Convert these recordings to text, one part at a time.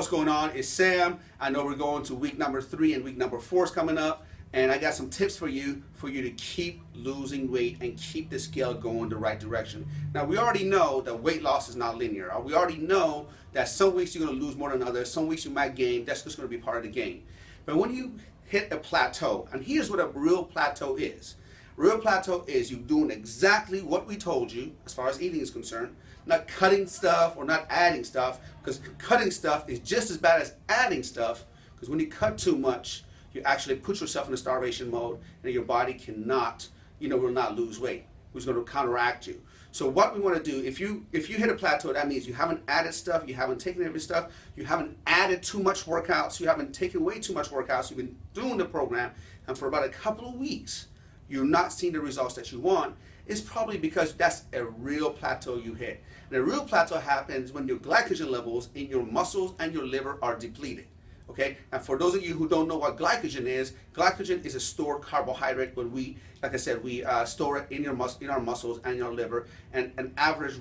What's going on? It's Sam. I know we're going to week number 3 and week number 4 is coming up, and I got some tips for you to keep losing weight and keep the scale going the right direction. Now, we already know that weight loss is not linear. We already know that some weeks you're going to lose more than others, some weeks you might gain. That's just going to be part of the game. But when you hit a plateau, and here's what a real plateau is. Real plateau is you doing exactly what we told you as far as eating is concerned, not cutting stuff or not adding stuff, because cutting stuff is just as bad as adding stuff, because when you cut too much, you actually put yourself in a starvation mode and your body cannot, will not lose weight, which is going to counteract you. So what we want to do, if you hit a plateau, that means you haven't added stuff, you haven't taken every stuff, you haven't added too much workouts, you haven't taken away too much workouts, you've been doing the program, and for about a couple of weeks, you're not seeing the results that you want. It's probably because that's a real plateau you hit. And a real plateau happens when your glycogen levels in your muscles and your liver are depleted. Okay, and for those of you who don't know what glycogen is a stored carbohydrate. When we, like I said, we store it in our muscles and your liver. And an average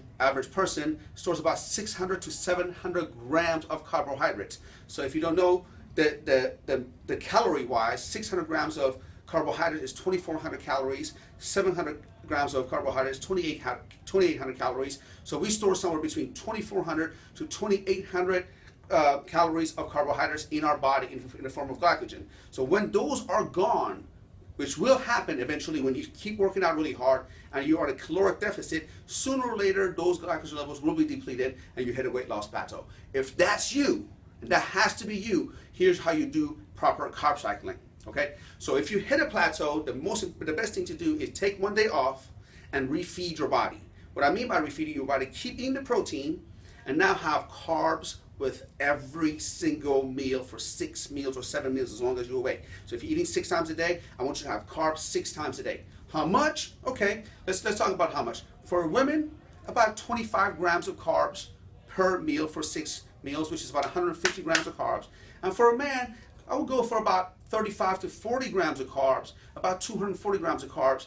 person stores about 600 to 700 grams of carbohydrates. So if you don't know the calorie wise, 600 grams of carbohydrate is 2,400 calories. 700 grams of carbohydrates, 2,800 calories. So we store somewhere between 2,400 to 2,800 calories of carbohydrates in our body in the form of glycogen. So when those are gone, which will happen eventually when you keep working out really hard and you are at a caloric deficit, sooner or later those glycogen levels will be depleted and you hit a weight loss plateau. If that's you, and that has to be you, here's how you do proper carb cycling. Okay, so if you hit a plateau, the best thing to do is take one day off and refeed your body. What I mean by refeeding your body, keep eating the protein and now have carbs with every single meal for 6 meals or 7 meals as long as you're awake. So if you're eating 6 times a day, I want you to have carbs 6 times a day. How much? Okay, let's talk about how much. For women, about 25 grams of carbs per meal for 6 meals, which is about 150 grams of carbs. And for a man, I would go for about 35 to 40 grams of carbs, about 240 grams of carbs,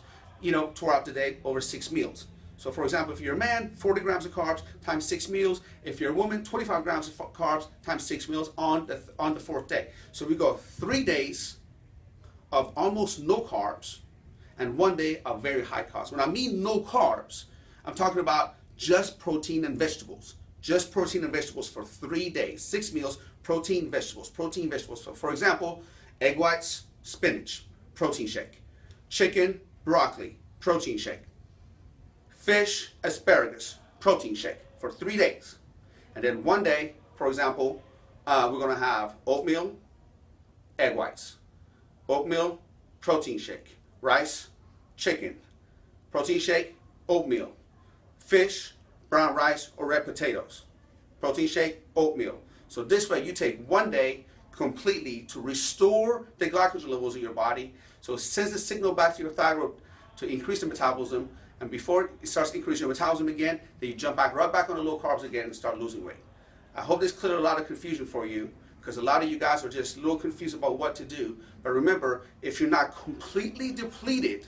throughout the day over 6 meals. So for example, if you're a man, 40 grams of carbs times 6 meals. If you're a woman, 25 grams of carbs times 6 meals on the 4th day. So we go 3 days of almost no carbs and 1 day of very high carbs. When I mean no carbs, I'm talking about just protein and vegetables. Just protein and vegetables for 3 days, 6 meals, protein, vegetables, protein, vegetables. So for example, egg whites, spinach, protein shake. Chicken, broccoli, protein shake. Fish, asparagus, protein shake for 3 days. And then 1 day, for example, we're going to have oatmeal, egg whites. Oatmeal, protein shake. Rice, chicken. Protein shake, oatmeal. Fish, brown rice or red potatoes. Protein shake, oatmeal. So this way you take 1 day completely to restore the glycogen levels in your body. So it sends the signal back to your thyroid to increase the metabolism. And before it starts increasing your metabolism again, then you jump right back on the low carbs again and start losing weight. I hope this cleared a lot of confusion for you, because a lot of you guys are just a little confused about what to do. But remember, if you're not completely depleted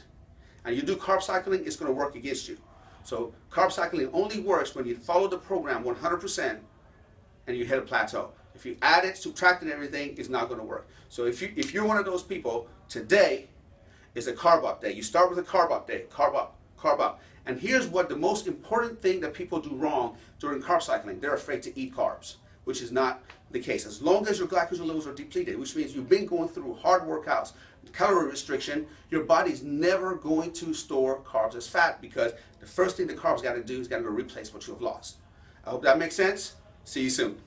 and you do carb cycling, it's going to work against you. So carb cycling only works when you follow the program 100% and you hit a plateau. If you add it, subtract it, everything, it's not going to work. So if you're one of those people, today is a carb up day. You start with a carb up day, carb up. Carb up. And here's what the most important thing that people do wrong during carb cycling. They're afraid to eat carbs, which is not the case. As long as your glycogen levels are depleted, which means you've been going through hard workouts, calorie restriction, your body's never going to store carbs as fat, because the first thing the carbs got to do is got to replace what you have lost. I hope that makes sense. See you soon.